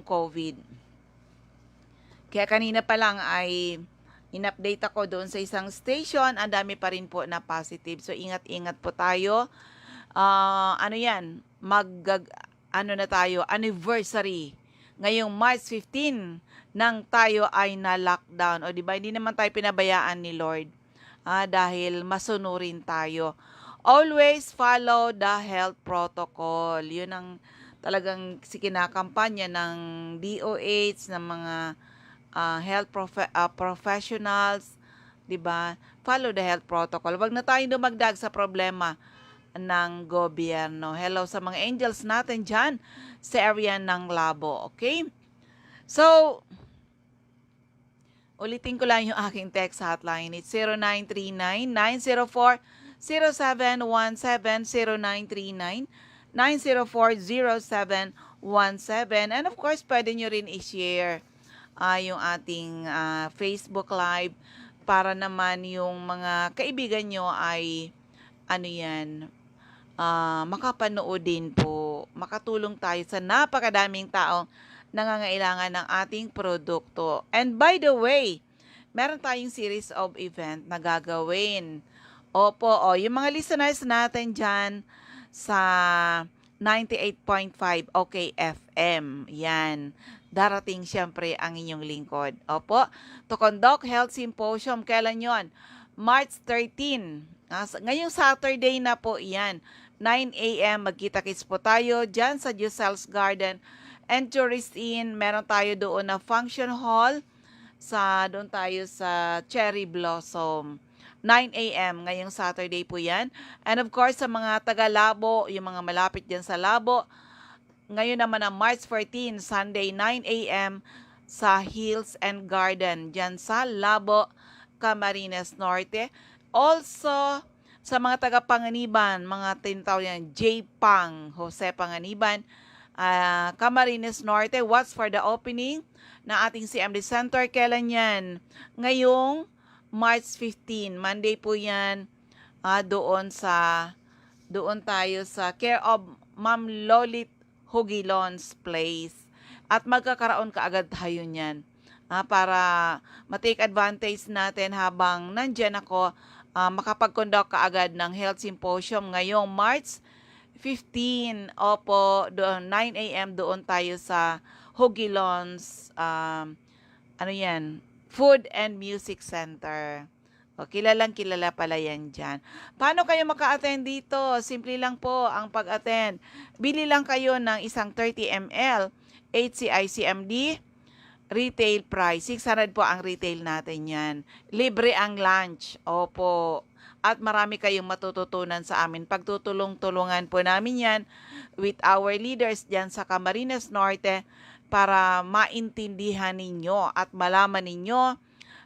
COVID. Kaya kanina pa lang ay in-update ako doon sa isang station, ang dami pa rin po na positive. So ingat-ingat po tayo. Ano 'yan, ano na tayo, anniversary. Ngayong March 15 nang tayo ay na-lockdown. O di ba, hindi naman tayo pinabayaan ni Lord. Dahil masunurin tayo. Always follow the health protocol. Yun ang talagang kinakampanya ng DOH, ng mga professionals, 'di ba? Follow the health protocol. Wag na tayong dumagdag sa problema ng gobyerno. Hello sa mga angels natin diyan sa area ng Labo, okay? So, ulitin ko lang yung aking text hotline. It's 0939-904-0717, 0939-904-0717. And of course, pwede nyo rin i-share yung ating Facebook Live para naman yung mga kaibigan nyo ay ano yan, makapanood din po. Makatulong tayo sa napakadaming taong nangangailangan ng ating produkto. And by the way, meron tayong series of event na gagawin. Opo, yung mga listeners natin dyan sa 98.5 OK FM. Yan. Darating siyempre ang inyong lingkod. Opo, to conduct health symposium. Kailan yon? March 13. Ngayong Saturday na po yan. 9 a.m. magkita-kits po tayo dyan sa Giselle's Garden and Tourist Inn. Meron tayo doon na function hall. Doon tayo sa Cherry Blossom. 9 a.m. ngayong Saturday po yan. And of course, sa mga taga-Labo, yung mga malapit dyan sa Labo, ngayon naman ang March 14, Sunday, 9 a.m. sa Hills and Garden, dyan sa Labo, Camarines Norte. Also, sa mga taga-Panganiban, mga tinatawag yan, J. Pang, Jose Panganiban, Camarines Norte, watch for the opening na ating CMD Center. Kailan yan? Ngayong March 15, Monday po yan, doon tayo sa care of Ma'am Lolit Hugilon's Place. At magkakaroon kaagad tayo niyan para matake advantage natin habang nandyan ako, makapag-conduct kaagad ng health symposium ngayong March 15. Opo, doon 9 a.m. doon tayo sa Hugilon's Food and Music Center. Kilalang kilala pala yan dyan. Paano kayo maka-attend dito? Simple lang po ang pag-attend. Bili lang kayo ng isang 30 ml HCI CMD. Retail price, 600 po ang retail natin yan. Libre ang lunch. Opo. At marami kayong matututunan sa amin. Pagtutulong-tulungan po namin yan with our leaders dyan sa Camarines Norte para maintindihan ninyo at malaman ninyo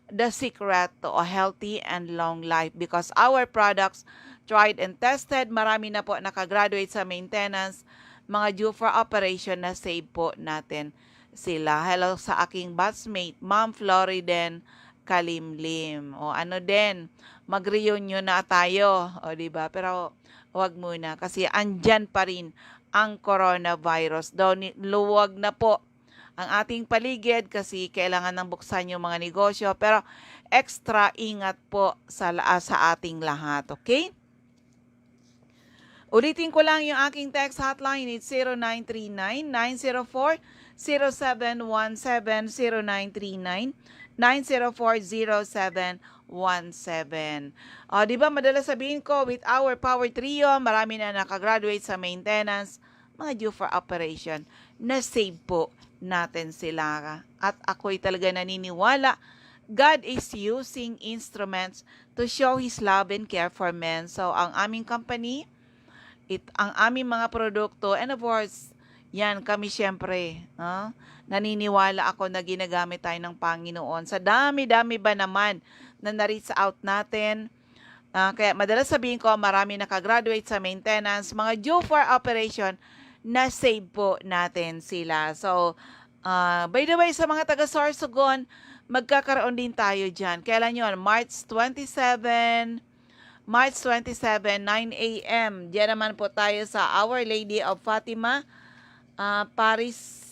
the secret to a healthy and long life. Because our products, tried and tested, marami na po nakagraduate sa maintenance, mga due for operation na save po natin sila. Hello sa aking batchmate, Ma'am Floriden Kalimlim. Mag-reunion na tayo. Diba? Pero wag muna kasi andyan pa rin ang coronavirus. Luwag na po ang ating paligid kasi kailangan nang buksan yung mga negosyo. Pero extra ingat po sa ating lahat. Okay? Ulitin ko lang yung aking text hotline. It's 0939-904-0717, 0939-904-0717. Di ba madalas sabihin ko, with our power trio, marami na nakagraduate sa maintenance, mga due for operation, na-save po natin sila. At ako'y talaga naniniwala, God is using instruments to show His love and care for men. So, ang aming company, ang aming mga produkto, and of course, yan, kami syempre, naniniwala ako na ginagamit tayo ng Panginoon. Sa dami-dami ba naman na na-reach out natin. Kaya madalas sabihin ko, marami nakagraduate sa maintenance, mga due for operation, na-save po natin sila. So, by the way, sa mga taga-Sorsogon, magkakaroon din tayo dyan. Kailan yun? March 27, 9 a.m. Diyan naman po tayo sa Our Lady of Fatima, Paris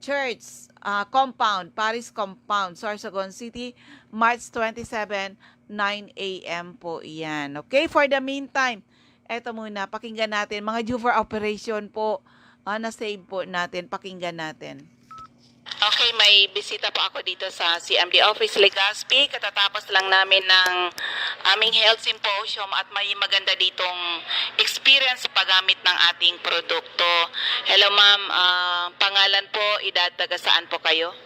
Church Compound, Paris Compound, Sorsogon City, March 27, 9 a.m. po yan. Okay, for the meantime, eto muna, pakinggan natin. Mga due for operation po, na-save po natin, pakinggan natin. Okay, may bisita po ako dito sa CMD Office Legazpi. Katatapos lang namin ng aming health symposium at may maganda ditong experience sa paggamit ng ating produkto. Hello ma'am, pangalan po, edad, taga saan po kayo?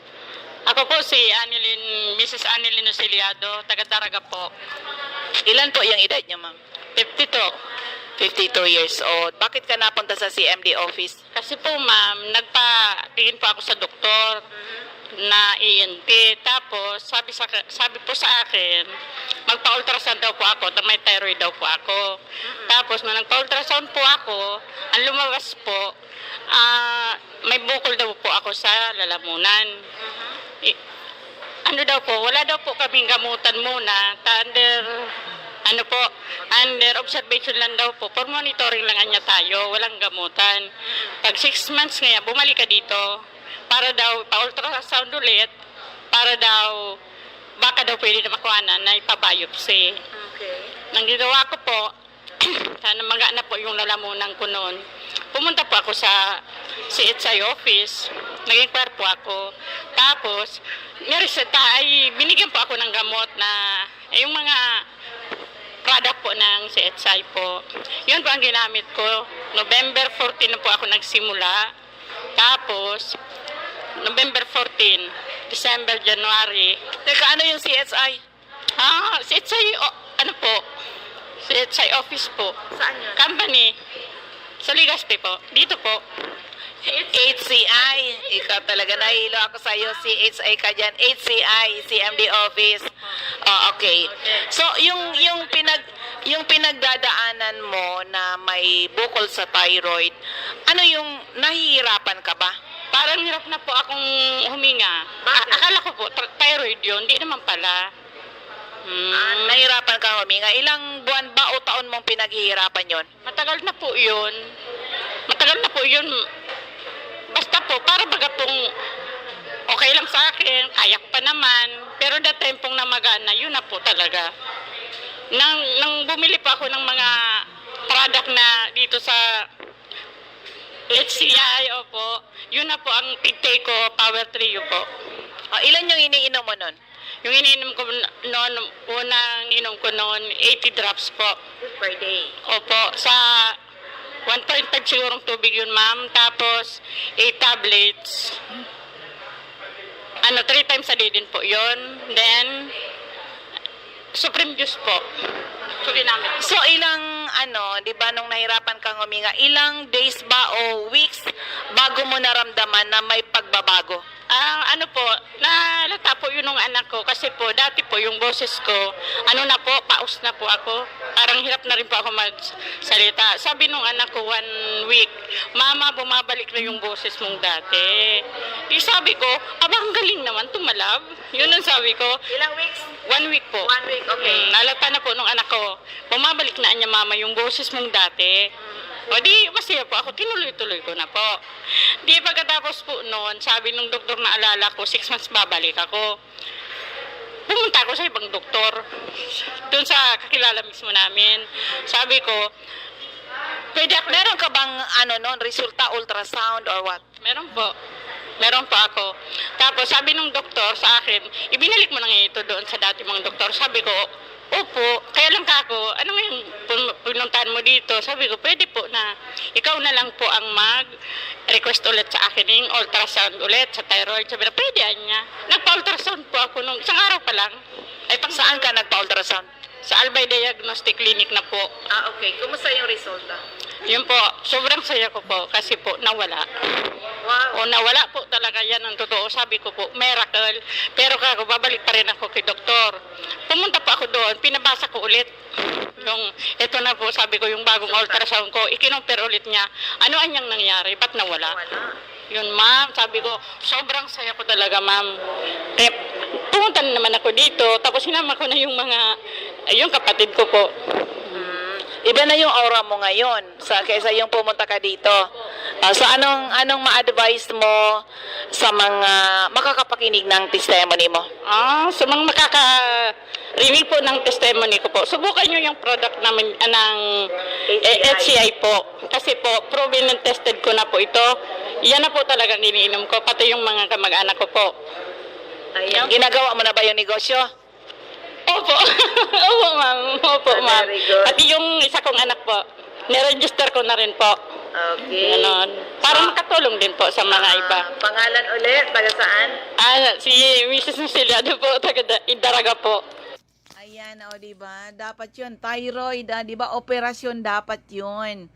Ako po si Mrs. Annelyn Osiliado, taga-Daraga po. Ilan po yung edad niyo ma'am? 52. 52 years old. Bakit ka napunta sa CMD office? Kasi po ma'am, nagpa-tingin po ako sa doktor na ENT. Tapos sabi po sa akin, magpa-ultrasound daw po ako, na may thyroid daw po ako. Tapos nung nagpa-ultrasound po ako, ang lumabas po, may bukol daw po ako sa lalamunan. Ano daw po, wala daw po kaming gamutan muna, under observation lang daw po, for monitoring lang niya tayo, walang gamutan. Pag 6 months ngayon, bumalik ka dito, para daw, pa-ultrasound ulit, para daw, baka daw pwede na makuhanan na ipabiopsy. Okay. Nang ginawa ko po, sana magana po yung lalamunan ko noon. Pumunta po ako sa CHI office, nag-inquire po ako. Tapos, binigyan po ako ng gamot na, yung mga product po ng CHI po. Yun po ang ginamit ko. November 14 na po ako nagsimula. Tapos, November 14, December, January. Teka, ano yung CSI? CHI, CHI office po. Saan yun? Company. Sa Legazpi po. Dito po. HCI. Ikaw talaga, nahilo ako sa iyo. CHI ka dyan. HCI, CMD office. Oh, okay. So, yung pinagdadaanan mo na may bukol sa thyroid, ano yung nahihirapan ka ba? Parang hirap na po akong huminga. Akala ko po, thyroid yun. Hindi naman pala. Nahirapan ka huminga. Ilang buwan ba o taon mong pinaghihirapan yon? Matagal na po yun. Basta po, para baga pong okay lang sa akin, kaya ko pa naman. Pero that time pong namagana, yun na po talaga. Nang bumili pa ako ng mga product na dito sa HCI, opo, yun na po ang pigtake ko, Power Trio po. Ilan yung iniinom mo nun? Yung iniinom ko noon, unang inom ko noon, 80 drops po. Per day. Opo, sa 1.5 sigurong tubig yun, ma'am. Tapos, 8 tablets. 3 times a day din po yun. Then, Supreme Juice po. So, ginamit. So, di ba, nung nahirapan kang huminga, ilang days ba o weeks bago mo naramdaman na may pagbabago? Nalata po yun ng anak ko kasi po, dati po yung boses ko, paus na po ako. Parang hirap na rin po ako magsalita. Sabi nung anak ko 1 week, Mama, bumabalik na yung boses mong dati. Sabi ko, ang galing naman, tumalab. Yun ang sabi ko. Ilang weeks? 1 week po. 1 week, okay. Nalata na po nung anak ko, bumabalik na niya, Mama, yung boses mong dati. O di, masaya po ako, tinuloy-tuloy ko na po. Di pagkatapos po noon, sabi nung doktor na alala ko, 6 months babalik ako. Pumunta ako sa ibang doktor, doon sa kakilala mismo namin. Sabi ko, Meron ka bang resulta, ultrasound or what? Meron po. Meron pa ako. Tapos sabi nung doktor sa akin, ibinalik mo na nga ito doon sa dati mong doktor. Sabi ko, opo, kaya lang ako, ano yung pinuntahan mo dito? Sabi ko, pwede po na ikaw na lang po ang mag-request ulit sa akin yung ultrasound ulit sa thyroid. Sabi na, pwede niya. Nagpa-ultrasound po ako nung isang araw pa lang. Saan ka nagpa-ultrasound? Sa Albay Diagnostic Clinic na po. Okay. Kumusta yung resulta? Yun po, sobrang saya ko po kasi po nawala. Wow. O nawala po talaga yan ang totoo. Sabi ko po, miracle. Pero kako, babalik pa rin ako kay doktor. Pumunta pa ako doon, pinabasa ko ulit. Ito na po, sabi ko, yung bagong ultrasound ko, ikinumpir ulit niya. Ano anyang nangyari? Ba't nawala? Yun, ma'am, sabi ko, sobrang saya ko talaga, ma'am. Pumunta na naman ako dito, tapos sinama ko na yung yung kapatid ko po. Iba na yung aura mo ngayon kaysa yung pumunta ka dito. So anong ma-advise mo sa mga makakapakinig ng testimony mo? Sa mga makakarinig po ng testimony ko po, subukan nyo yung product namin ng HCI po. Kasi po, proven and tested ko na po ito. Yan na po talagang iniinom ko, pati yung mga kamag-anak ko po. Ginagawa mo na ba yung negosyo? Opo. Opo, ma'am. Opo, ma'am. Very good. Pati yung isa kong anak po, niregister ko na rin po. Okay. Ganon. Para makatulong din po sa mga iba. Pangalan ulit, taga saan? Si Mrs. Luciliado po, taga Idaraga po. Ayan, o, diba? Dapat yun. Thyroid, diba? Operasyon dapat yun.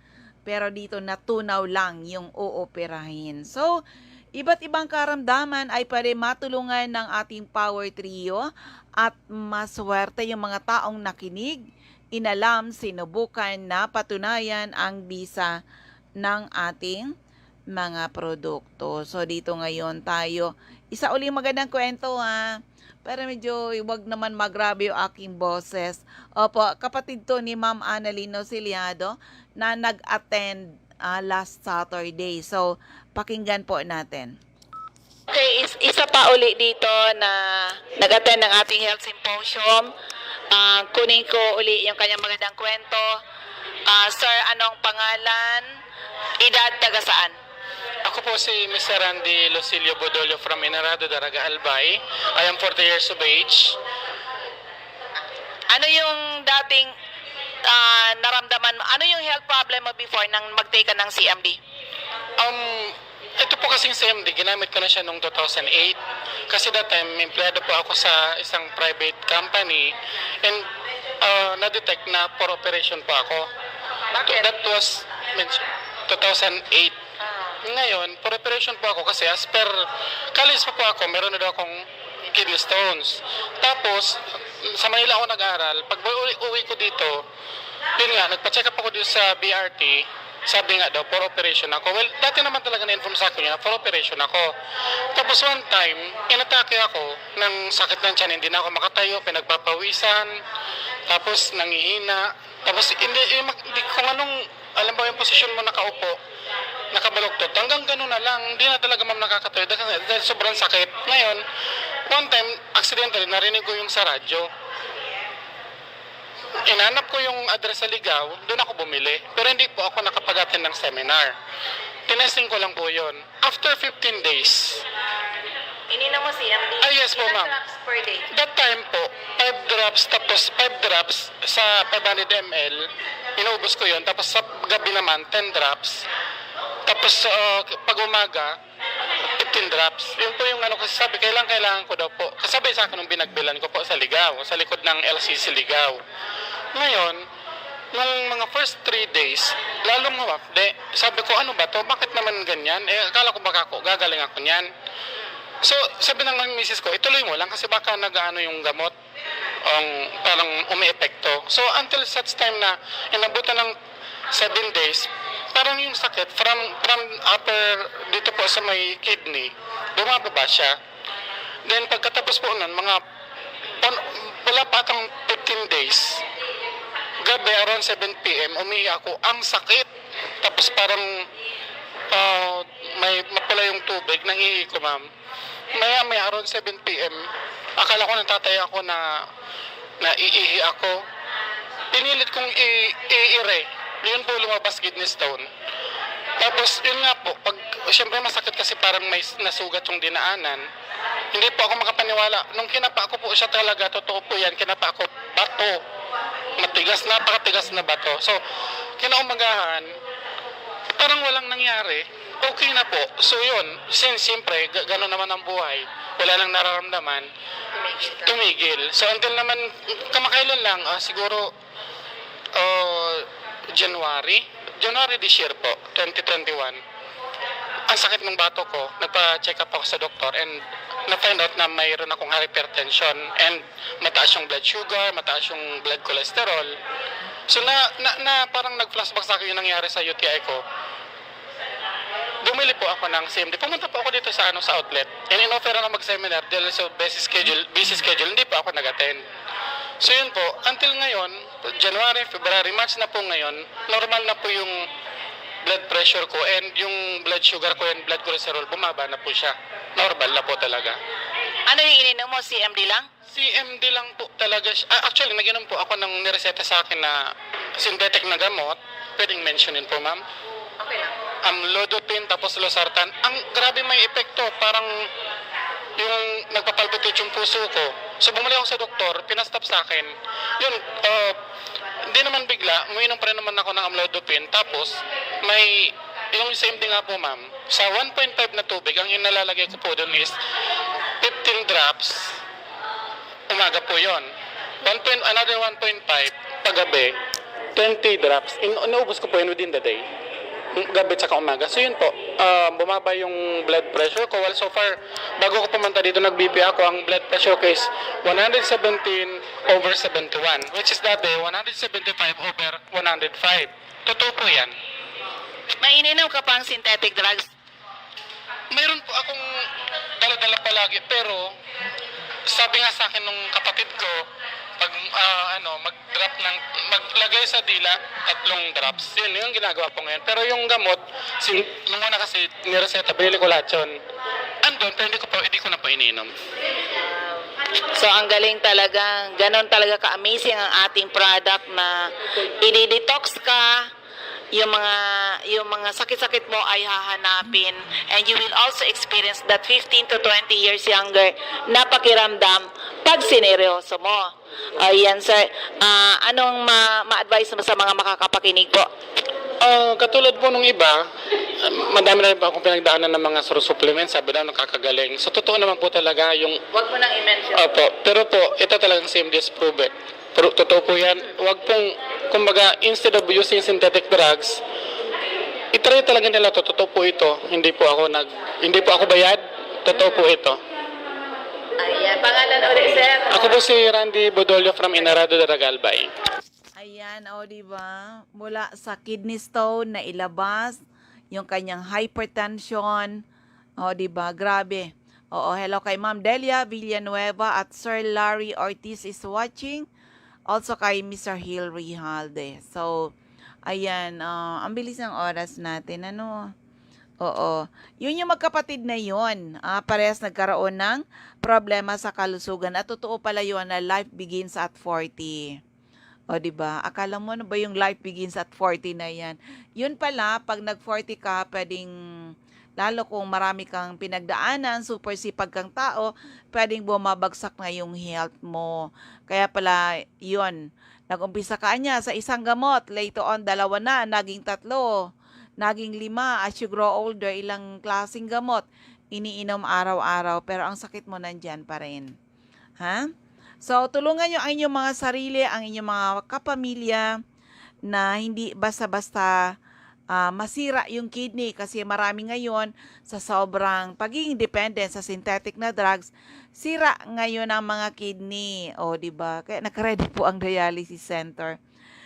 Pero dito, natunaw lang yung ooperahin. So, iba't ibang karamdaman ay pwede matulungan ng ating Power Trio at maswerte yung mga taong nakinig, inalam, sinubukan na patunayan ang bisa ng ating mga produkto. So, dito ngayon tayo. Isa uling magandang kwento, ha? Pero medyo wag naman magrabe yung aking boses. Opo, kapatid to ni Ma'am Annalyn Ociliado na nag-attend last Saturday. So, pakinggan po natin. Okay, isa pa uli dito na nag-attend ng ating health symposium. Kunin ko uli yung kanyang magandang kwento. Sir, anong pangalan? Edad, taga saan? Ako po si Mr. Randy Lucilio Bodolio from Inarado, Daraga, Albay. I am 40 years of age. Ano yung dating naramdaman mo? Ano yung health problem mo before nang mag-take ka ng CMD? Ito po kasing CMD, ginamit ko na siya noong 2008. Kasi that time, empleyado po ako sa isang private company and na-detect na for operation po ako. Bakit? That was 2008. Ngayon, for operation po ako kasi as per college pa po ako, meron na daw akong kidney stones. Tapos, sa Manila ako nag-aral. Pag uwi ko dito, yun nga, nagpa-check up ako dito sa BRT. Sabi nga daw, for operation ako. Well, dati naman talaga na-inform sa akin na for operation ako. Tapos one time, inatake ako ng sakit ng tiyan. Hindi na ako makatayo, pinagpapawisan. Tapos nangihina. Tapos hindi kung anong, alam ba yung posisyon mo nakaupo, nakabaluktot. Hanggang gano'n na lang, hindi na talaga ma'am nakakatayo dahil sobrang sakit. Ngayon, one time, accidentally, narinig ko yung sa radyo. Inanap ko yung address sa Ligaw, doon ako bumili. Pero hindi po ako nakapag-attend ng seminar. Tinesting ko lang po yun. After 15 days, Inina mo CMD? Yes po, ma'am. Drops per day? that time po, 5 drops, tapos 5 drops sa 500 ml, inubos ko yun. Tapos sa gabi naman, 10 drops. Tapos pag umaga, 15 drops. Yun po yung ano kasi sabi, kailangan ko daw po. Kasabay sa akin nung binagbilan ko po sa Ligaw, sa likod ng LCC Ligaw. Ngayon, nung mga first 3 days, lalong humapde. Sabi ko, ano ba to? Bakit naman ganyan? Akala ko baka gagaling ako niyan. So, sabi ng misis ko, ituloy mo lang kasi baka nag-ano yung gamot, parang umi-epekto. So, until such time na inabutan ng 7 days, parang yung sakit from upper dito po sa may kidney, bumababa siya. Then, pagkatapos po nun, wala pa atang 15 days, gabi around 7 p.m., umiiyak ako, ang sakit. Tapos parang may mapula yung tubig, nangihi ko ma'am. May around 7 p.m., akala ko natatay ako na iihi ako. Pinilit kong i-ire. Yun po lumabas kidney stone. Tapos yun nga po, siyempre masakit kasi parang may nasugat yung dinaanan. Hindi po ako makapaniwala. Nung kinapa ko po siya talaga, totoo po yan, kinapa ko bato. Matigas, napakatigas na bato. So, kinaumagahan, parang walang nangyari. Okay na po. So yun, since siyempre, gano'n naman ang buhay, wala nang nararamdaman, tumigil. So until naman, kamakailan lang, siguro January this year po, 2021, ang sakit ng bato ko, nagpa-check up ako sa doktor and na-find out na mayroon akong hypertension and mataas yung blood sugar, mataas yung blood cholesterol. So parang nag-flashback sa akin yung nangyari sa UTI ko. Bumili po ako ng CMD. Pumunta po ako dito sa outlet. And in-offer ako mag-seminar dahil sa busy schedule, hindi po ako nag-attend. So yun po, until ngayon, January, February, March na po ngayon, normal na po yung blood pressure ko and yung blood sugar ko and blood cholesterol bumaba na po siya. Normal na po talaga. Ano yung ininom mo? CMD lang? CMD lang po talaga siya. Actually, naginom po ako ng nireseta sa akin na synthetic na gamot. Pwedeng mentionin po, ma'am. Okay lang. Amlodipine tapos losartan. Ang grabe may epekto. Parang yung nagpapalpitate yung puso ko. So bumalik ako sa doktor, pinastop sa akin. Yun, hindi naman bigla, umiinom pa rin naman ako ng amlodipine. Tapos, may, yung same thing nga po ma'am, sa 1.5 na tubig, ang inalalagay ko po doon is 15 drops, umaga po yun. Another 1.5 paggabi, 20 drops. Inaubos ko po yun within the day. Gabi tsaka umaga. So yun po, bumaba yung blood pressure ko. Well, so far, bago ko pumunta dito, nag-BP ako, ang blood pressure ko is 117/71, which is dati 175/105. Totoo po yan. May ininom ka pang synthetic drugs? Mayroon po akong dala-dala palagi, pero sabi nga sa akin nung kapatid ko, pag maglagay sa dila, 3 drops. Yun yung ginagawa po ngayon. Pero yung gamot, nung una kasi nireseta, binili ko lahat yun. Andun, pero hindi ko na po iniinom. So ang galing talaga, ganon talaga ka-amazing ang ating product na i-detox ka, yung mga sakit-sakit mo ay hahanapin, and you will also experience that 15 to 20 years younger na pakiramdam pag sineryoso mo. Ayan sir, anong ma-advise mo sa mga makakapakinig po? Katulad po nung iba, madami na rin po akong pinagdaanan ng mga supplements, sabi daw nakakagaling. So totoo naman po talaga yung... Huwag mo nang i-mention. Opo, pero po, ito talagang CMD is proven. Pero totoo po yan. Huwag pong, kumbaga, instead of using synthetic drugs, itry talaga nila to. Totoo po ito. Hindi po ako bayad. Totoo po ito. Ayan, pangalan ulit sir. Ako po si Randy Bodolio from Inarado de Ragalbay. Ayan, o diba? Mula sa kidney stone na ilabas, yung kanyang hypertension, o diba? Grabe. Oo, hello kay Ma'am Delia Villanueva at Sir Larry Ortiz is watching. Also kay Mr. Hill Rijalde. So, ayan, ang bilis ng oras natin, ano? Oo. Yun yung magkapatid na yun. Parehas nagkaroon ng problema sa kalusugan. At totoo pala yun na life begins at 40. O, diba? Akala mo na ba yung life begins at 40 na yan? Yun pala, pag nag-40 ka, pwedeng, lalo kung marami kang pinagdaanan, super sipag kang tao, pwedeng bumabagsak na yung health mo. Kaya pala, yun, nag-umpisa ka niya sa isang gamot, later on, 2 na, naging 3, naging 5, as you grow older, ilang klaseng gamot, iniinom araw-araw, pero ang sakit mo nandyan pa rin. Ha? So, tulungan nyo ang inyong mga sarili, ang inyong mga kapamilya, na hindi basta-basta masira yung kidney, kasi marami ngayon sa sobrang pagiging dependent sa synthetic na drugs, sira ngayon ang mga kidney. O, diba? Kaya nakaready po ang dialysis center.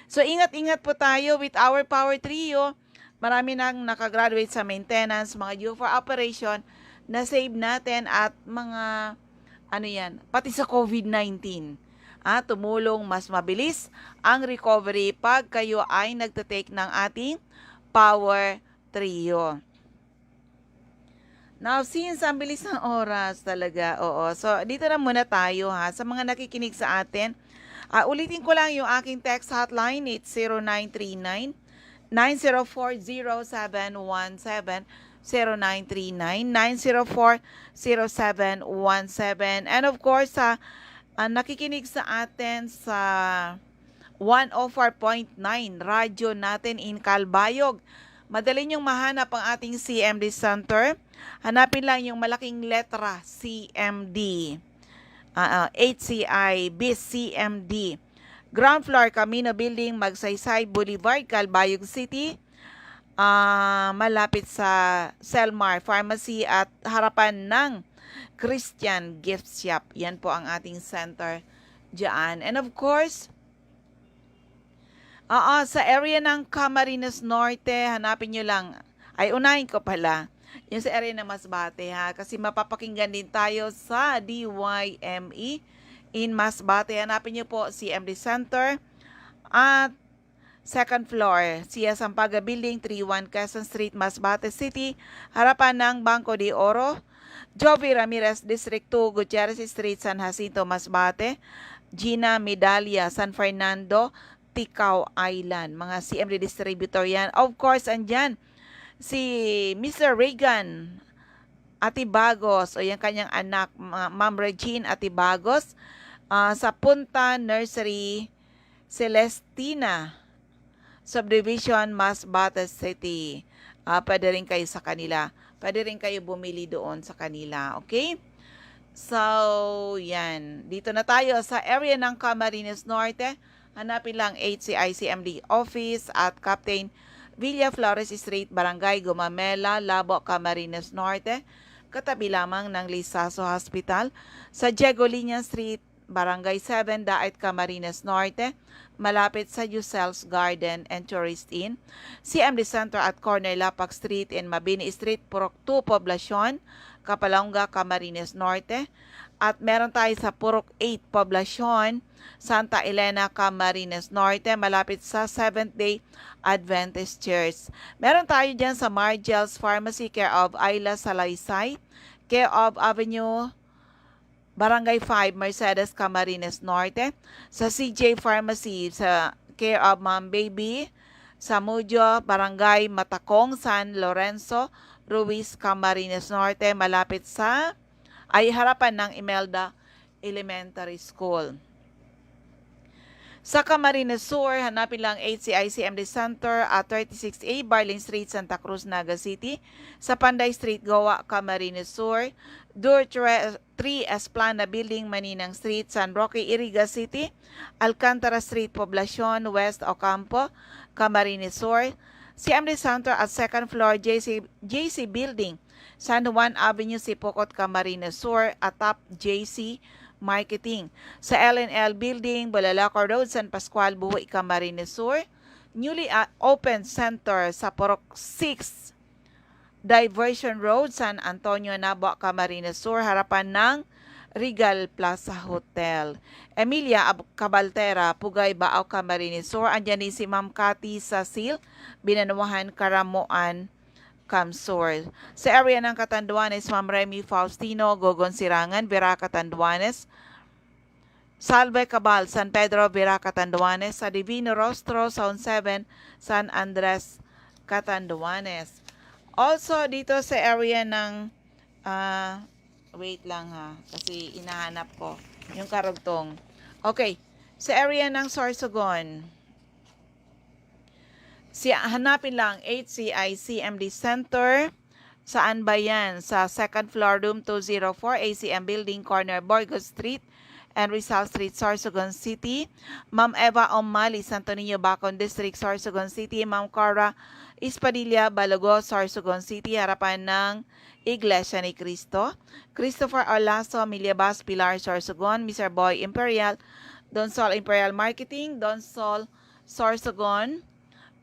So, ingat-ingat po tayo with our Power Trio. Marami nang nakagraduate sa maintenance, mga due for operation, na save natin at mga, pati sa COVID-19. Tumulong mas mabilis ang recovery pag kayo ay nagtatake ng ating Power Trio. Now, since ang bilis ng oras talaga, oo. So, dito na muna tayo ha. Sa mga nakikinig sa atin, ulitin ko lang yung aking text hotline, it's 0939-904-0717, 0939-904-0717. And of course, nakikinig sa atin sa 104.9 radyo natin in Calbayog. Madali niyong mahanap ang ating CMD Center. Hanapin lang yung malaking letra CMD. HCI BIS CMD. Ground floor, Camino Building, Magsaysay Boulevard, Calbayog City. Malapit sa Selmar Pharmacy at harapan ng Christian Gift Shop. Yan po ang ating center dyan. And of course, sa area ng Camarines Norte, hanapin nyo lang. Unahin ko pala. Yung sa area ng Masbate ha. Kasi mapapakinggan din tayo sa DYME in Masbate. Hanapin nyo po CMD Center. At second floor, Sia Sampaga Building, 31 Quezon Street, Masbate City, harapan ng Banco de Oro. Jovi Ramirez, District 2, Gutierrez Street, San Jacinto, Masbate. Gina Medalia, San Fernando, Ticao Island. Mga CMD distributor yan. Of course, andyan si Mr. Reagan Atibagos o yung kanyang anak, Ma'am Regine Atibagos, sa Punta Nursery Celestina Subdivision, Masbate City. Pwede rin kayo sa kanila. Pwede rin kayo bumili doon sa kanila. Okay? So, yan. Dito na tayo sa area ng Camarines Norte. Hanapin lang HCICMD office at Captain Villa Flores Street, Barangay Gumamela, Labo, Camarines Norte. Katabi lamang ng Lisaso Hospital. Sa Diego Liña Street, Barangay 7, Daet, Camarines Norte. Malapit sa Yusel's Garden and Tourist Inn. CMD Center at Corner Lapak Street in Mabini Street, Purok 2, Poblacion, Kapalonga, Camarines Norte. At meron tayo sa Purok 8, Poblacion, Santa Elena, Camarines Norte, malapit sa Seventh-day Adventist Church. Meron tayo dyan sa Margel's Pharmacy, care of Ayla Salaysay, care of Avenue Barangay 5, Mercedes, Camarines Norte. Sa CJ Pharmacy, sa care of Ma'am Baby, sa Mujo, Barangay Matakong, San Lorenzo, Ruiz, Camarines Norte, malapit sa harapan ng Imelda Elementary School. Sa Camarines Sur, hanapin lang HCICMD Center at 36A Barling Street, Santa Cruz, Naga City. Sa Panday Street, Goa, Camarines Sur. Dur 3 Esplana Building, Maninang Street, San Roque, Iriga City. Alcantara Street, Poblacion, West Ocampo, Camarines Sur. CMD Center at second floor, JC Building, San Juan Avenue, Sipocot, Camarines Sur, atap JC Marketing. Sa LNL Building, Bulalacor Road, San Pascual, Buhay, Camarines Sur. Newly opened center sa Purok 6 Diversion Road, San Antonio, Nabo, Camarines Sur, harapan ng Regal Plaza Hotel. Emilia Cabaltera, Pugay, Baaw, Camarines Sur. Andyan din si Ma'am Cathy Sasil, Binanuahan, Karamuan, Camsur. Sa area ng Catanduanes, Ma'am Remy Faustino, Gogon Sirangan, Vera Catanduanes. Salve Cabal, San Pedro, Vera Catanduanes. Sa Divino Rostro, Zone 7, San Andres, Catanduanes. Also, dito sa area ng, wait lang ha, kasi inahanap ko yung karugtong. Okay, sa area ng Sorsogon, hanapin lang HCICMD Center. Saan ba yan? Sa second floor, room 204, ACM Building, corner Burgos Street and Rizal Street, Sorsogon City. Ma'am Eva Omali, Santo Niño, Bacon District, Sorsogon City. Ma'am Cora Ispadilla, Balogo, Sorsogon City, harapan ng Iglesia ni Cristo. Christopher Olaso, Miliabas, Pilar, Sorsogon. Mr. Boy Imperial, Donsol Imperial Marketing, Donsol, Sorsogon.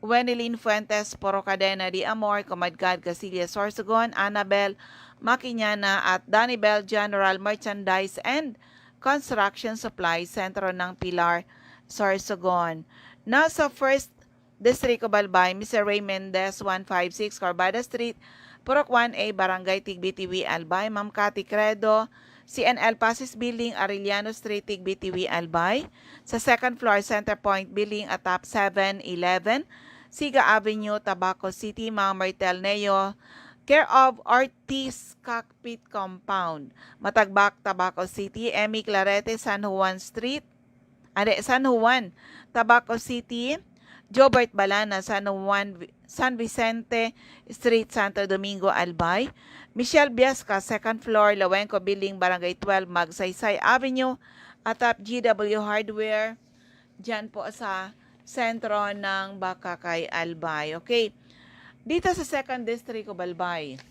Wenelin Fuentes, Poro Cadena de Amor, Comadgad Casillas, Sorsogon. Annabel Maquiñana at Danibel General Merchandise and Construction Supply, sentro ng Pilar, Sorsogon. Nasa First District of Albay, Mr. Ray Mendez, 156 Corbada Street, Purok 1A, Barangay Tigbitiwi, Albay. Ma'am Cathy Credo, CNL Pasis Building, Arellano Street, Tigbitiwi, Albay. Sa second floor, Center Point Building, atap 711, Siga Avenue, Tabaco City. Ma'am Martel Neo, care of Ortiz Cockpit Compound, Matagbak, Tabaco City. Emmy Clarete, San Juan Street, San Juan, Tabaco City. Jobert Balana, San Vicente Street, Santo Domingo, Albay. Michelle Biasca, second floor, Lawenco Building, Barangay 12, Magsaysay Avenue, atap GW Hardware, dyan po sa sentro ng Bakakay, Albay. Okay, dito sa second district of Albay,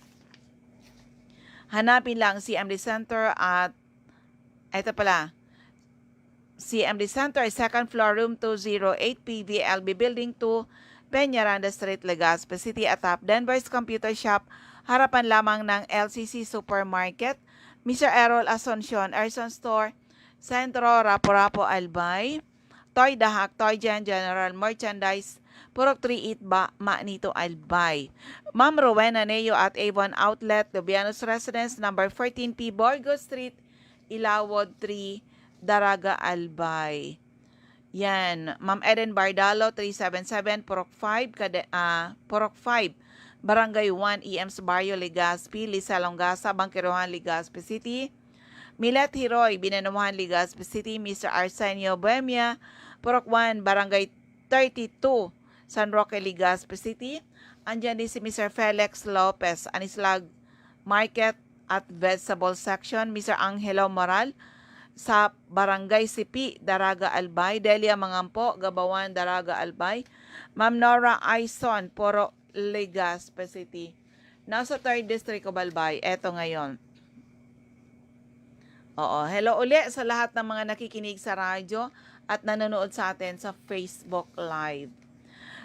hanapin lang CMD Center at ito pala, CMD Center, second floor, room 208, PVLB Building 2, Peñaranda Street, Legazpi City, atap Denver's Computer Shop, harapan lamang ng LCC Supermarket. Mr. Errol Asuncion, Erson Store, Centro, Rapo-Rapo, Albay. Toy Dahak, Toy Gen, General Merchandise, Purok 38 Manito Albay. Ma'am Rowena Neo at Avon Outlet, Lubianos Residence, number 14P, Borgo Street, Ilawod 3, Daraga, Albay. Yan. Ma'am Eden Bardalo, 377, Purok 5, Purok 5, Barangay 1, EMS Barrio, Legazpi, Lisa Longasa, Bangkirohan, Legazpi City. Milet Hiroy, Binanuhan, Legazpi City, Mr. Arsenio Bohemia, Purok 1, Barangay 32, San Roque, Legazpi City. Andyan din si Mr. Felix Lopez, Anislag Market at Vegetable Section, Mr. Angelo Moral, sa Barangay Sipi, Daraga, Albay. Delia Mangampo, Gabawan, Daraga, Albay. Ma'am Nora Aison, Poro, Legazpi City. Nasa 3rd District of Albay. Eto ngayon. Oo, hello uli sa lahat ng mga nakikinig sa radyo at nanonood sa atin sa Facebook Live.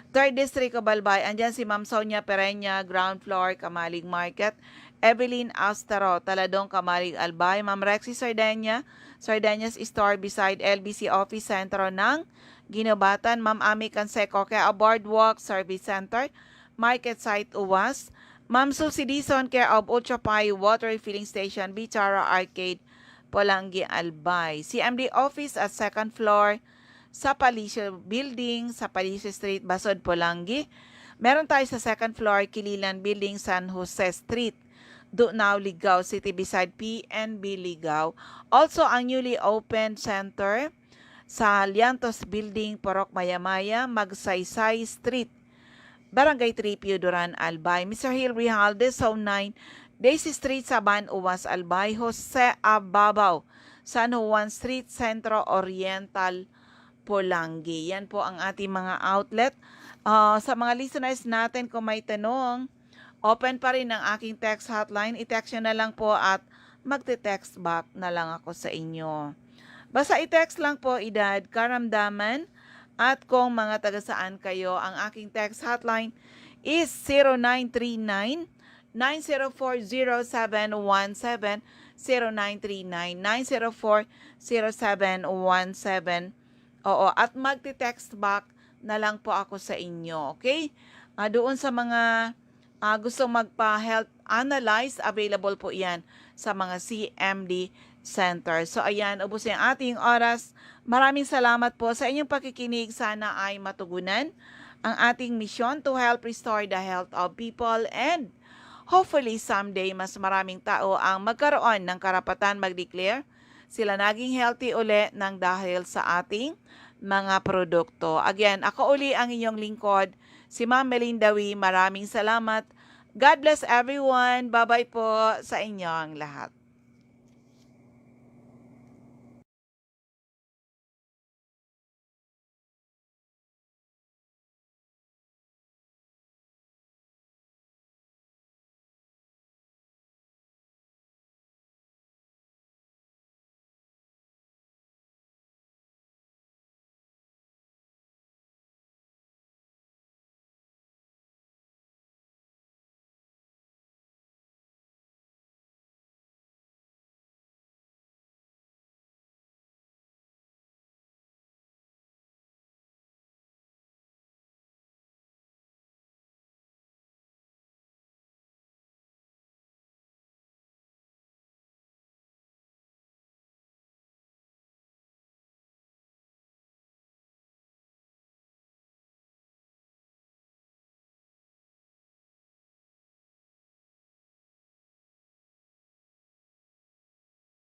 3rd District of Albay, andyan si Ma'am Sonia Pereña, ground floor, Kamalig Market. Evelyn Astero, Taladong, Kamalig, Albay. Ma'am Rexy Sardenya, Sardenyas Store beside LBC Office Center ng Ginobatan. Ma'am Ami Canseco, Care of Boardwalk Service Center, Market Site Uwas. Ma'am Susie Dizon, Care of Ultrapay Water Filling Station, Bichara Arcade, Polangi, Albay. CMD Office at 2nd floor sa Palicio Building, sa Palicio Street, Basod, Polangi. Meron tayo sa 2nd floor, Kililan Building, San Jose Street, Dunao, Ligao City, beside PNB Ligao. Also, ang newly opened center sa Liantos Building, Porok Mayamaya, Magsaysay Street, Barangay 3, Piuduran, Albay. Mr. Hill Rijalde, Zone 9, Daisy Street, Saban, Uwas, Albay. Jose Ababaw, San Juan Street, Centro Oriental, Polangi. Yan po ang ating mga outlet. Sa mga listeners natin, kung may tanong, open pa rin ang aking text hotline. I-text nyo na lang po at magte-text back na lang ako sa inyo. Basta i-text lang po, edad, karamdaman, at kung mga taga saan kayo, ang aking text hotline is 0939 9040717, 0939-904-0717. Oo, at magte-text back na lang po ako sa inyo, okay? Doon sa mga gusto magpa-health analyze, available po yan sa mga CMD Center. So ayan, ubos ang ating oras. Maraming salamat po sa inyong pakikinig. Sana ay matugunan ang ating misyon to help restore the health of people, and hopefully someday mas maraming tao ang magkaroon ng karapatan mag-declare sila naging healthy uli ng dahil sa ating mga produkto. Again, ako uli ang inyong lingkod, si Ma'am Melinda Wee. Maraming salamat. God bless everyone. Bye-bye po sa inyong lahat.